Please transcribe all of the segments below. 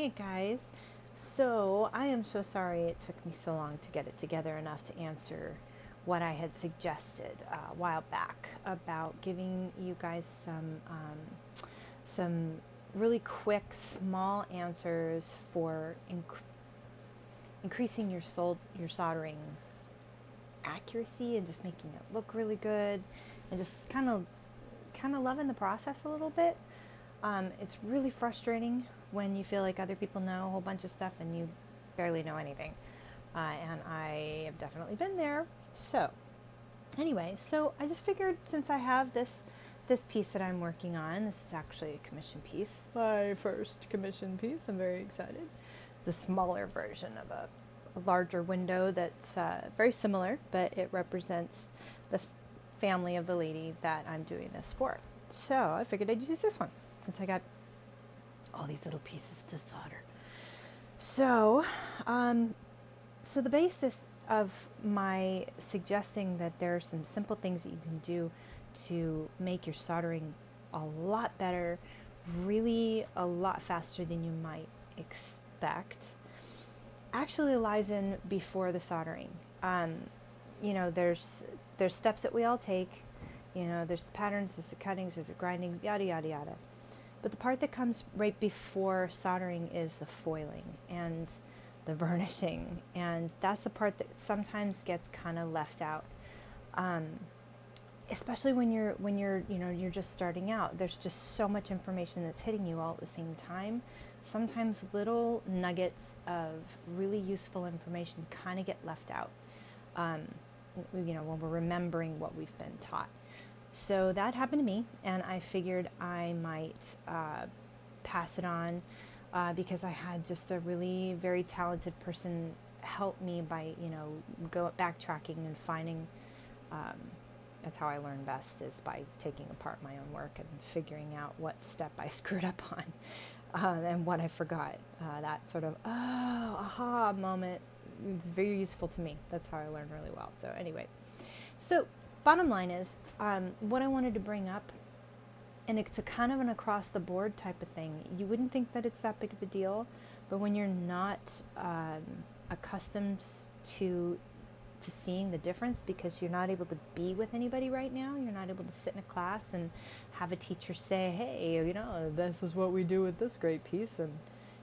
Hey guys, so I am so sorry it took me so long to get it together enough to answer what I had suggested a while back about giving you guys some really quick, small answers for increasing your soldering accuracy and just making it look really good, and just kind of loving the process a little bit. It's really frustrating when you feel like other people know a whole bunch of stuff and you barely know anything. And I have definitely been there. So, anyway, so I just figured, since I have this piece that I'm working on, this is actually a commission piece, my first commission piece. I'm very excited. It's a smaller version of a larger window that's very similar, but it represents the family of the lady that I'm doing this for. So I figured I'd use this one since I got all these little pieces to solder. So, so the basis of my suggesting that there are some simple things that you can do to make your soldering a lot better, really a lot faster than you might expect, actually lies in before the soldering. Um, there's steps that we all take. There's the patterns, there's the cuttings, there's the grinding, yada yada yada. But the part that comes right before soldering is the foiling and the burnishing, and that's the part that sometimes gets kind of left out. Um, Especially when you're just starting out. There's just so much information that's hitting you all at the same time. Sometimes little nuggets of really useful information kind of get left out. Um, when we're remembering what we've been taught. So that happened to me, and I figured I might pass it on because I had just a really very talented person help me by, backtracking and finding. Um, that's how I learn best, is by taking apart my own work and figuring out what step I screwed up on and what I forgot. That sort of aha moment is very useful to me. That's how I learn really well. So anyway, so bottom line is, what I wanted to bring up, and it's a kind of an across the board type of thing. You wouldn't think that it's that big of a deal, but when you're not accustomed to seeing the difference, because you're not able to be with anybody right now, you're not able to sit in a class and have a teacher say, hey, this is what we do with this great piece, and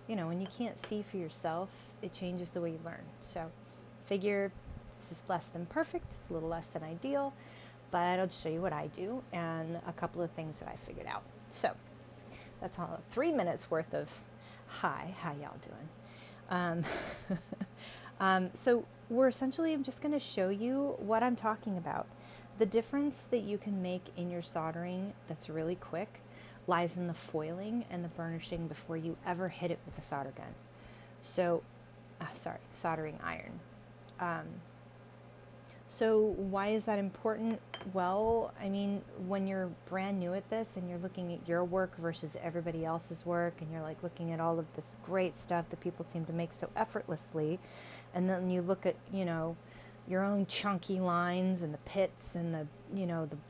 when you can't see for yourself, it changes the way you learn. So figure this is less than perfect, it's a little less than ideal, but I'll show you what I do and a couple of things that I figured out. So that's all 3 minutes worth of hi, how y'all doing? So we're essentially, I'm just going to show you what I'm talking about. The difference that you can make in your soldering that's really quick lies in the foiling and the burnishing before you ever hit it with a solder gun. So, soldering iron. So why is that important? Well, I mean, when you're brand new at this and you're looking at your work versus everybody else's work, and you're like looking at all of this great stuff that people seem to make so effortlessly, and then you look at, your own chunky lines and the pits and the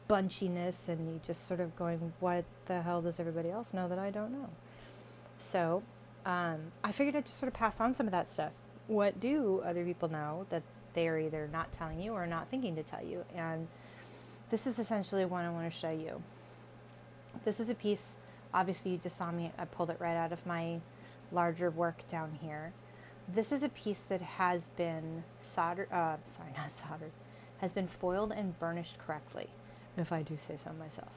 bunchiness, and you just sort of going, what the hell does everybody else know that I don't know? So I figured I'd just sort of pass on some of that stuff. What do other people know that they are either not telling you or not thinking to tell you? And this is essentially what I want to show you. This is a piece, obviously you just saw me, I pulled it right out of my larger work down here. This is a piece that has been has been foiled and burnished correctly, if I do say so myself.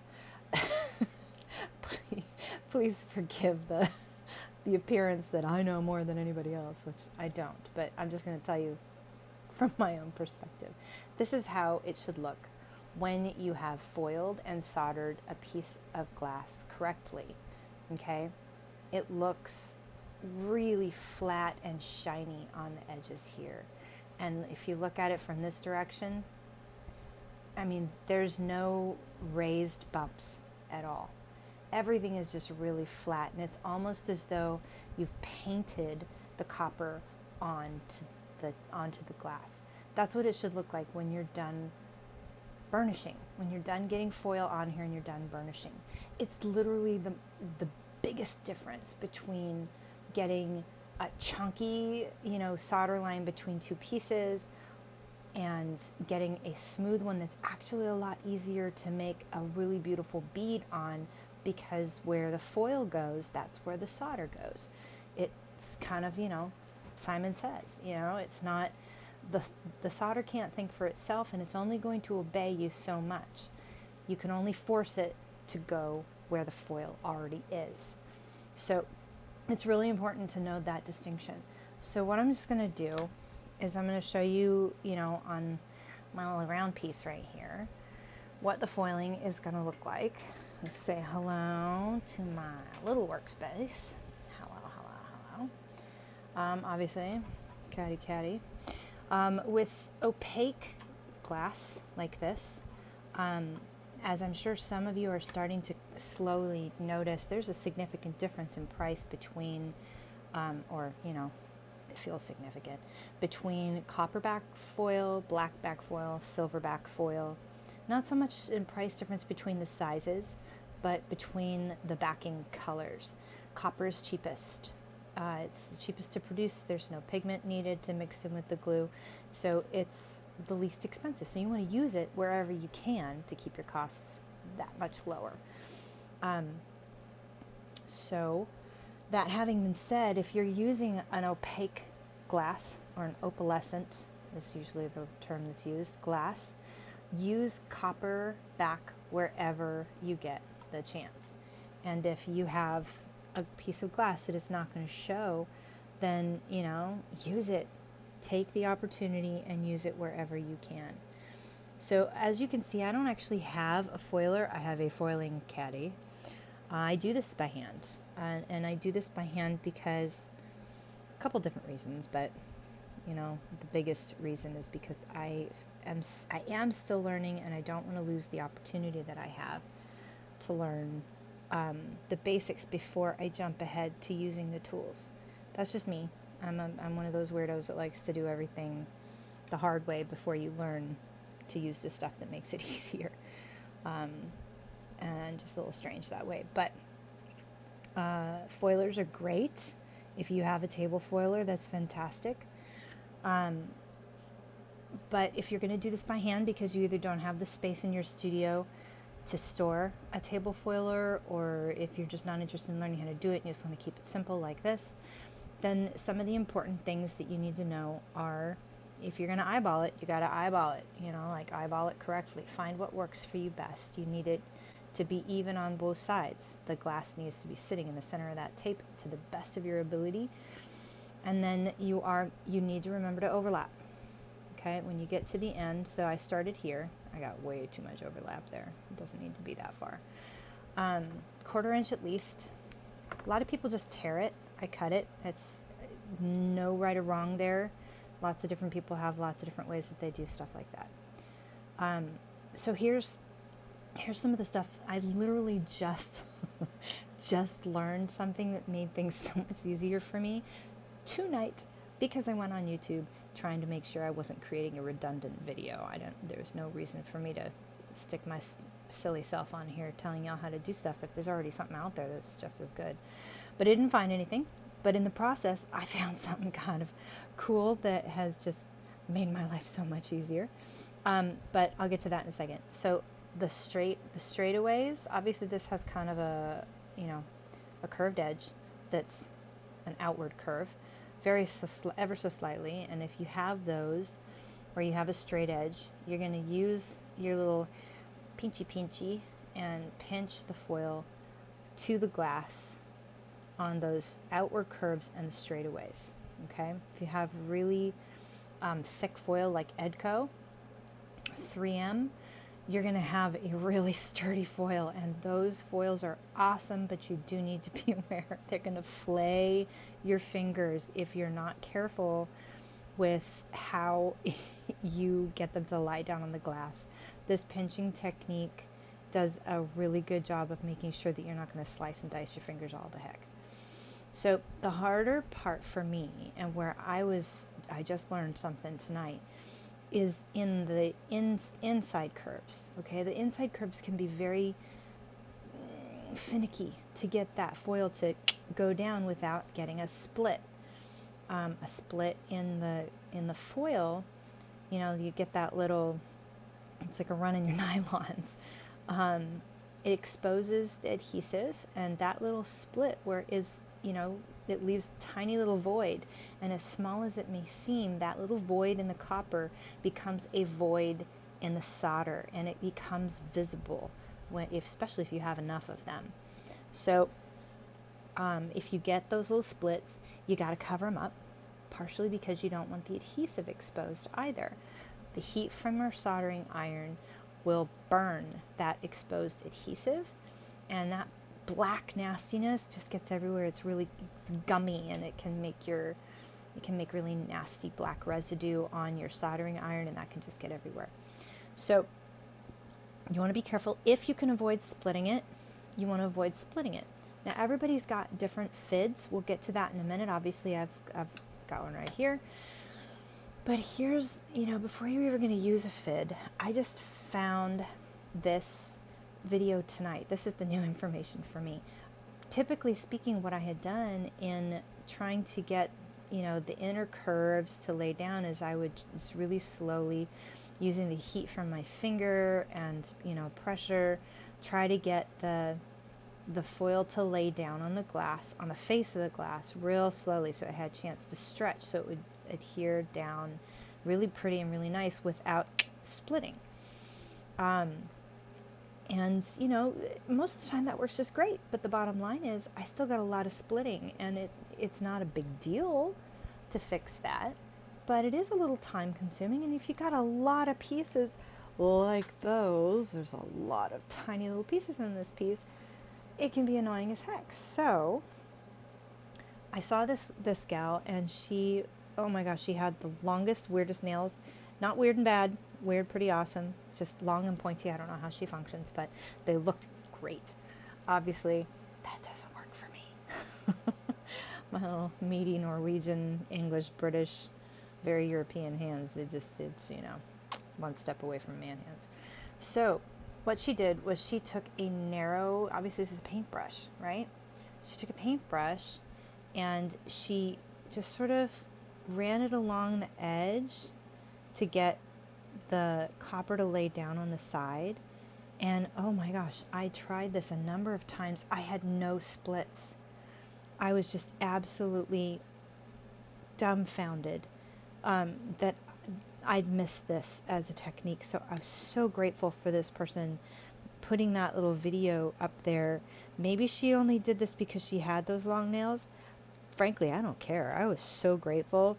Please forgive the appearance that I know more than anybody else, which I don't, but I'm just going to tell you from my own perspective. This is how it should look when you have foiled and soldered a piece of glass correctly. Okay? It looks really flat and shiny on the edges here. And if you look at it from this direction, I mean, there's no raised bumps at all. Everything is just really flat, and it's almost as though you've painted the copper onto the glass. That's what it should look like when you're done burnishing, when you're done getting foil on here and you're done burnishing. It's literally the biggest difference between getting a chunky, solder line between two pieces, and getting a smooth one that's actually a lot easier to make a really beautiful bead on, because where the foil goes, that's where the solder goes. It's kind of, Simon Says, it's not, the solder can't think for itself, and it's only going to obey you so much. You can only force it to go where the foil already is. So it's really important to know that distinction. So what I'm just going to do is I'm going to show you, on my little round piece right here, what the foiling is going to look like. Let's say hello to my little workspace. Hello, hello, hello. Obviously, catty, catty. With opaque glass like this, as I'm sure some of you are starting to slowly notice, there's a significant difference in price between, it feels significant, between copperback foil, blackback foil, silverback foil. Not so much in price difference between the sizes, but between the backing colors. Copper is cheapest. It's the cheapest to produce. There's no pigment needed to mix in with the glue, so it's the least expensive. So you want to use it wherever you can to keep your costs that much lower. So that having been said, if you're using an opaque glass, or an opalescent is usually the term that's used, glass, use copper back wherever you get the chance. And if you have a piece of glass that is not going to show, then, use it. Take the opportunity and use it wherever you can. So as you can see, I don't actually have a foiler. I have a foiling caddy. I do this by hand, and I do this by hand because a couple different reasons, but the biggest reason is because I am still learning, and I don't want to lose the opportunity that I have to learn the basics before I jump ahead to using the tools. That's just me. I'm one of those weirdos that likes to do everything the hard way before you learn to use the stuff that makes it easier. And just a little strange that way. But foilers are great. If you have a table foiler, that's fantastic. But if you're going to do this by hand because you either don't have the space in your studio to store a table foiler, or if you're just not interested in learning how to do it and you just want to keep it simple like this, then some of the important things that you need to know are, if you're going to eyeball it, you got to eyeball it, eyeball it correctly. Find what works for you best. You need it to be even on both sides. The glass needs to be sitting in the center of that tape to the best of your ability. And then you need to remember to overlap. Okay, when you get to the end, so I started here. I got way too much overlap there. It doesn't need to be that far. 1/4 inch at least. A lot of people just tear it. I cut it. It's no right or wrong there. Lots of different people have lots of different ways that they do stuff like that. So here's some of the stuff. I literally just learned something that made things so much easier for me tonight, because I went on YouTube trying to make sure I wasn't creating a redundant video. There's no reason for me to stick my silly self on here telling y'all how to do stuff if there's already something out there that's just as good. But I didn't find anything. But in the process, I found something kind of cool that has just made my life so much easier. But I'll get to that in a second. So the straightaways, obviously this has kind of a curved edge that's an outward curve, ever so slightly. And if you have those, or you have a straight edge, you're going to use your little pinchy and pinch the foil to the glass on those outward curves and the straightaways. Okay, if you have really thick foil like Edco 3M, you're going to have a really sturdy foil, and those foils are awesome, but you do need to be aware they're going to flay your fingers if you're not careful with how you get them to lie down on the glass. This pinching technique does a really good job of making sure that you're not going to slice and dice your fingers all to heck. So the harder part for me, and where I just learned something tonight, is in the inside curves. Okay, the inside curves can be very finicky to get that foil to go down without getting a split. A split in the foil, you know, you get that little, it's like a run in your nylons. It exposes the adhesive, and that little split where is, you know, it leaves a tiny little void, and as small as it may seem, that little void in the copper becomes a void in the solder, and it becomes visible especially if you have enough of them. So if you get those little splits, you got to cover them up, partially because you don't want the adhesive exposed either. The heat from your soldering iron will burn that exposed adhesive, and that black nastiness just gets everywhere. It's really gummy, and it can make really nasty black residue on your soldering iron, and that can just get everywhere. So you want to be careful. If you can avoid splitting it, you want to avoid splitting it. Now everybody's got different fids. We'll get to that in a minute. Obviously I've got one right here. But here's, you know, before you're ever going to use a fid, I just found this video tonight. This is the new information for me. Typically speaking, what I had done in trying to get, you know, the inner curves to lay down is I would just really slowly, using the heat from my finger and, you know, pressure, try to get the foil to lay down on the glass, on the face of the glass, real slowly, so it had a chance to stretch, so it would adhere down really pretty and really nice without splitting. And you know, most of the time that works just great, but the bottom line is I still got a lot of splitting, and it's not a big deal to fix that, but it is a little time consuming, and if you got a lot of pieces like those, there's a lot of tiny little pieces in this piece, it can be annoying as heck. So I saw this gal, and she, oh my gosh, she had the longest, weirdest nails. Not weird and bad, weird, pretty awesome, just long and pointy. I don't know how she functions, but they looked great. Obviously, that doesn't work for me. My little meaty Norwegian, English, British, very European hands, it's, you know, one step away from man hands. So what she did was she took a narrow, obviously this is a paintbrush, right? She took a paintbrush and she just sort of ran it along the edge to get the copper to lay down on the side. And oh my gosh, I tried this a number of times. I had no splits. I was just absolutely dumbfounded that I'd missed this as a technique. So I was so grateful for this person putting that little video up there. Maybe she only did this because she had those long nails. Frankly, I don't care. I was so grateful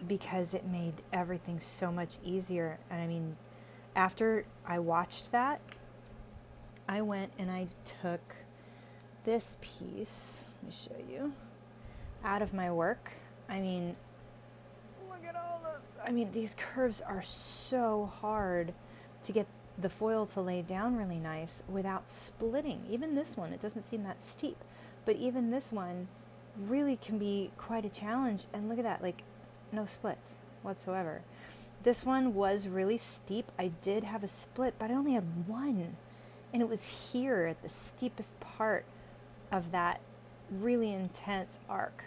because it made everything so much easier. And I mean, after I watched that, I went and I took this piece, let me show you, out of my work. I mean, look at all this. I mean, these curves are so hard to get the foil to lay down really nice without splitting. Even this one, it doesn't seem that steep, but even this one really can be quite a challenge. And look at that, like no splits whatsoever. This one was really steep. I did have a split, but I only had one, and it was here at the steepest part of that really intense arc.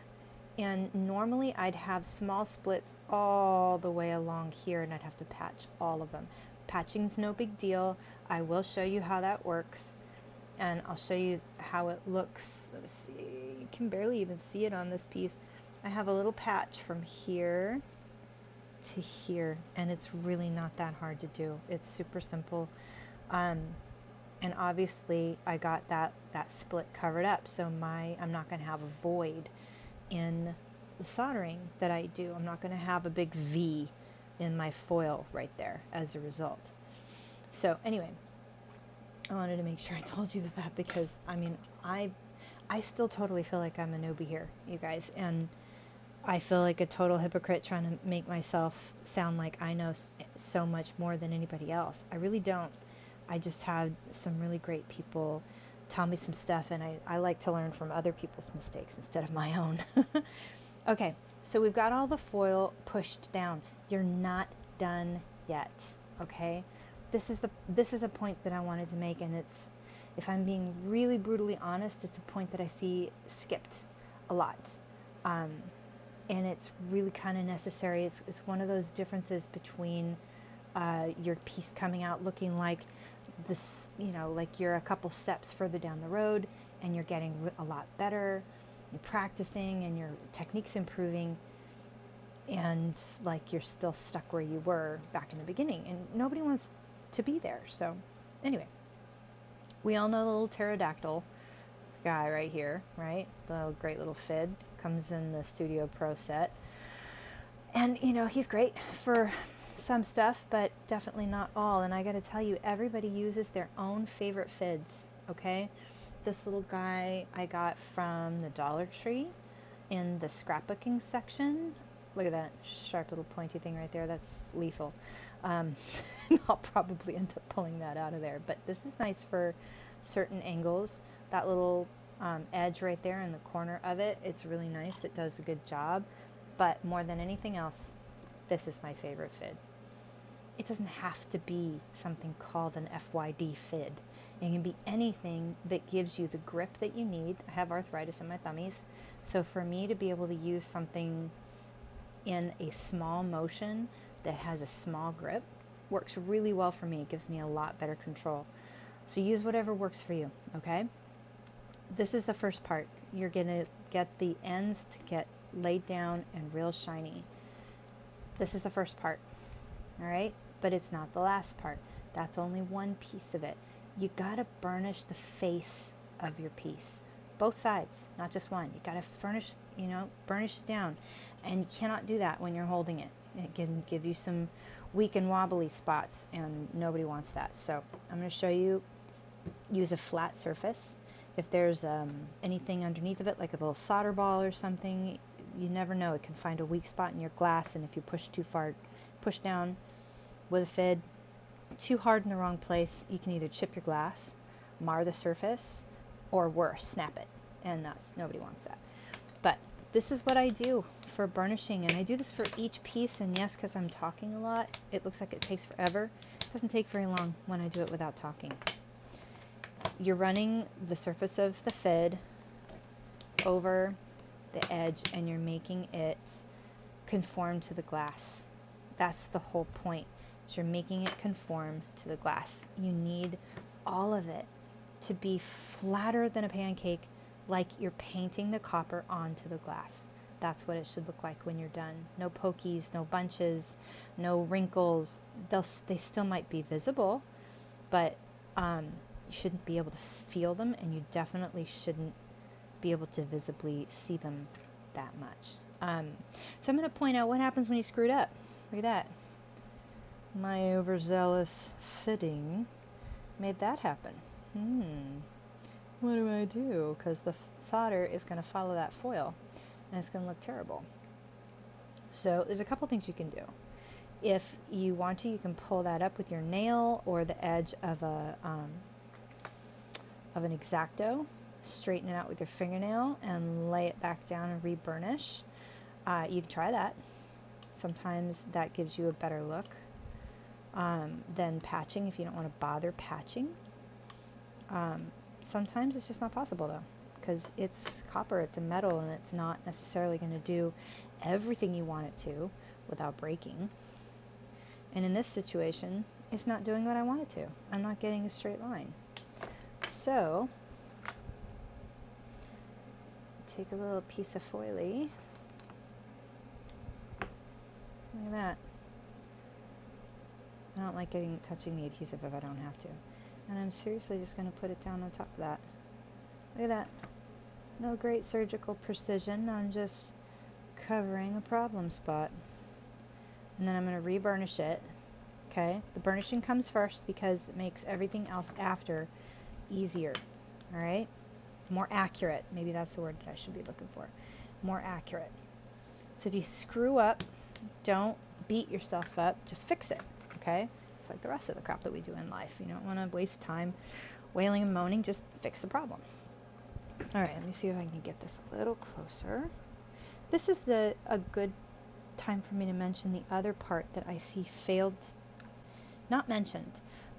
And normally I'd have small splits all the way along here, and I'd have to patch all of them. Patching's no big deal. I will show you how that works, and I'll show you how it looks. Let's see, you can barely even see it on this piece. I have a little patch from here to here, and it's really not that hard to do. It's super simple. And obviously I got that split covered up, so I'm not going to have a void in the soldering that I do. I'm not going to have a big V in my foil right there as a result. So anyway, I wanted to make sure I told you that, because I mean, I still totally feel like I'm a newbie here, you guys, and I feel like a total hypocrite trying to make myself sound like I know so much more than anybody else. I really don't. I just had some really great people tell me some stuff, and I like to learn from other people's mistakes instead of my own. Okay, so we've got all the foil pushed down. You're not done yet, okay? This is a point that I wanted to make, and If I'm being really brutally honest, it's a point that I see skipped a lot. Um, and it's really kind of necessary. It's one of those differences between your piece coming out looking like this, like you're a couple steps further down the road and you're getting a lot better, you're practicing and your technique's improving, and like you're still stuck where you were back in the beginning, and nobody wants to be there. So anyway, we all know the little pterodactyl guy right here, right? The great little fid comes in the Studio Pro set. And, he's great for some stuff, but definitely not all. And I got to tell you, everybody uses their own favorite fids, okay? This little guy I got from the Dollar Tree in the scrapbooking section. Look at that sharp little pointy thing right there. That's lethal. I'll probably end up pulling that out of there. But this is nice for certain angles. That little edge right there in the corner of it, it's really nice. It does a good job. But more than anything else, this is my favorite fid. It doesn't have to be something called an FYD fid. It can be anything that gives you the grip that you need. I have arthritis in my thummies, so for me to be able to use something in a small motion that has a small grip works really well for me. It gives me a lot better control. So use whatever works for you, okay? This is the first part. You're going to get the ends to get laid down and real shiny. This is the first part, all right? But it's not the last part. That's only one piece of it. You gotta burnish the face of your piece. Both sides, not just one. You gotta burnish it down. And you cannot do that when you're holding it. It can give you some weak and wobbly spots, and nobody wants that. So I'm gonna show you, use a flat surface. If there's anything underneath of it, like a little solder ball or something, you never know. It can find a weak spot in your glass, and if you push too far, push down with a fid too hard in the wrong place, you can either chip your glass, mar the surface, or worse, snap it. And nobody wants that. But this is what I do for burnishing, and I do this for each piece. And yes, because I'm talking a lot, it looks like it takes forever. It doesn't take very long when I do it without talking. You're running the surface of the fid over the edge, and you're making it conform to the glass. That's the whole point. So you're making it conform to the glass. You need all of it to be flatter than a pancake, like you're painting the copper onto the glass. That's what it should look like when you're done. No pokies, no bunches, no wrinkles. They still might be visible, but you shouldn't be able to feel them, and you definitely shouldn't be able to visibly see them that much. So I'm going to point out what happens when you screw it up. Look at that. My overzealous fitting made that happen. What do I do? Because the solder is going to follow that foil, and it's going to look terrible. So there's a couple things you can do. If you want to, you can pull that up with your nail or the edge of an X-Acto, straighten it out with your fingernail, and lay it back down and re-burnish. You can try that. Sometimes that gives you a better look than patching if you don't want to bother patching. Sometimes it's just not possible though, because it's copper, it's a metal, and it's not necessarily going to do everything you want it to without breaking. And in this situation, it's not doing what I want it to. I'm not getting a straight line. So, take a little piece of foily. Look at that. I don't like touching the adhesive if I don't have to. And I'm seriously just going to put it down on top of that. Look at that. No great surgical precision. I'm just covering a problem spot. And then I'm going to re-burnish it. Okay? The burnishing comes first because it makes everything else after easier. Alright? More accurate. Maybe that's the word that I should be looking for. More accurate. So if you screw up, don't beat yourself up. Just fix it. Okay? It's like the rest of the crap that we do in life. You don't want to waste time wailing and moaning. Just fix the problem. Alright, let me see if I can get this a little closer. This is a good time for me to mention the other part that I see failed, not mentioned,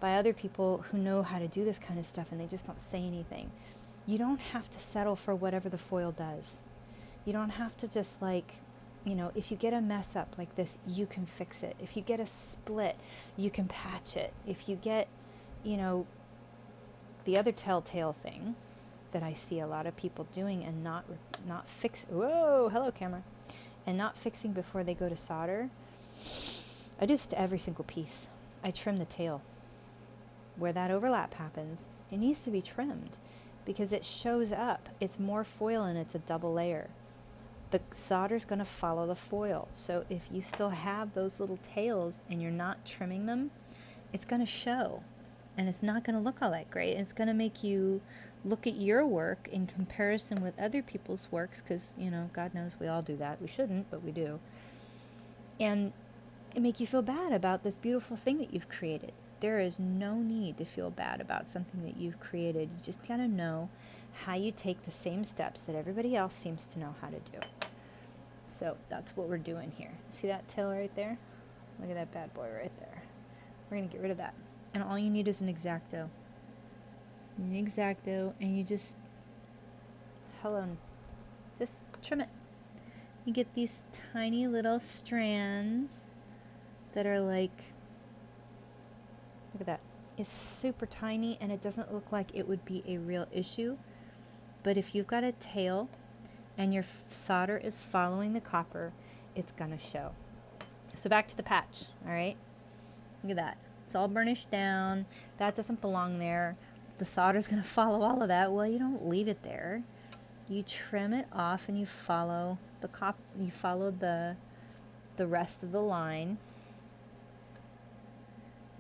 by other people who know how to do this kind of stuff, and they just don't say anything. You don't have to settle for whatever the foil does. You don't have to just like, if you get a mess up like this, you can fix it. If you get a split, you can patch it. If you get, the other telltale thing that I see a lot of people doing and not fix. Whoa, hello camera, and not fixing before they go to solder. I do this to every single piece. I trim the tail. Where that overlap happens, it needs to be trimmed because it shows up. It's more foil and it's a double layer. The solder's going to follow the foil. So if you still have those little tails and you're not trimming them, it's going to show. And it's not going to look all that great. It's going to make you look at your work in comparison with other people's works because, God knows we all do that. We shouldn't, but we do. And it make you feel bad about this beautiful thing that you've created. There is no need to feel bad about something that you've created. You just gotta know how you take the same steps that everybody else seems to know how to do. So that's what we're doing here. See that tail right there? Look at that bad boy right there. We're gonna get rid of that. And all you need is an X-Acto. An X-Acto, and you just trim it. You get these tiny little strands that are like, look at that. It's super tiny and it doesn't look like it would be a real issue. But if you've got a tail and your solder is following the copper, it's gonna show. So back to the patch, all right? Look at that. It's all burnished down. That doesn't belong there. The solder's gonna follow all of that. Well, you don't leave it there. You trim it off and you follow the rest of the line.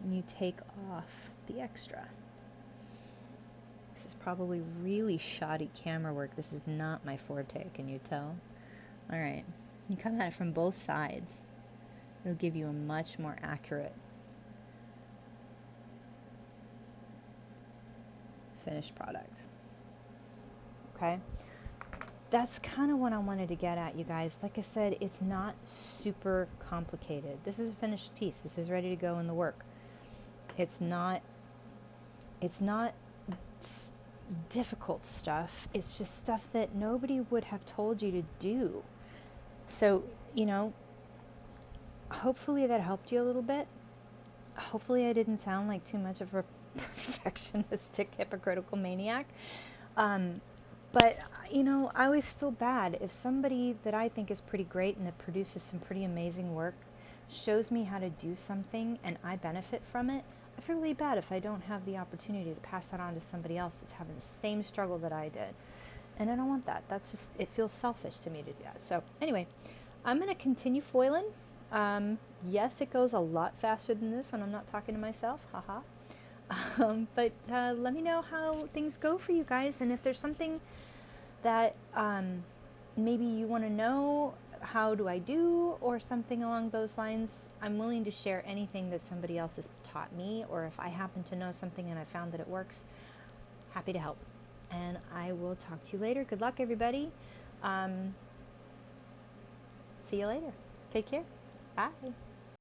And you take off the extra. This is probably really shoddy camera work. This is not my forte, can you tell? Alright, you come at it from both sides. It'll give you a much more accurate finished product. Okay? That's kind of what I wanted to get at, you guys. Like I said, it's not super complicated. This is a finished piece. This is ready to go in the work. It's not difficult stuff. It's just stuff that nobody would have told you to do. So, hopefully that helped you a little bit. Hopefully I didn't sound like too much of a perfectionistic, hypocritical maniac. But, I always feel bad if somebody that I think is pretty great and that produces some pretty amazing work shows me how to do something and I benefit from it. I feel really bad if I don't have the opportunity to pass that on to somebody else that's having the same struggle that I did. And I don't want that. It feels selfish to me to do that. So anyway, I'm going to continue foiling. Yes, it goes a lot faster than this when I'm not talking to myself. Haha. But let me know how things go for you guys. And if there's something that maybe you want to know, how do I do, or something along those lines, I'm willing to share anything that somebody else has taught me, or if I happen to know something and I found that it works, happy to help. And I will talk to you later. Good luck, everybody. See you later. Take care. Bye.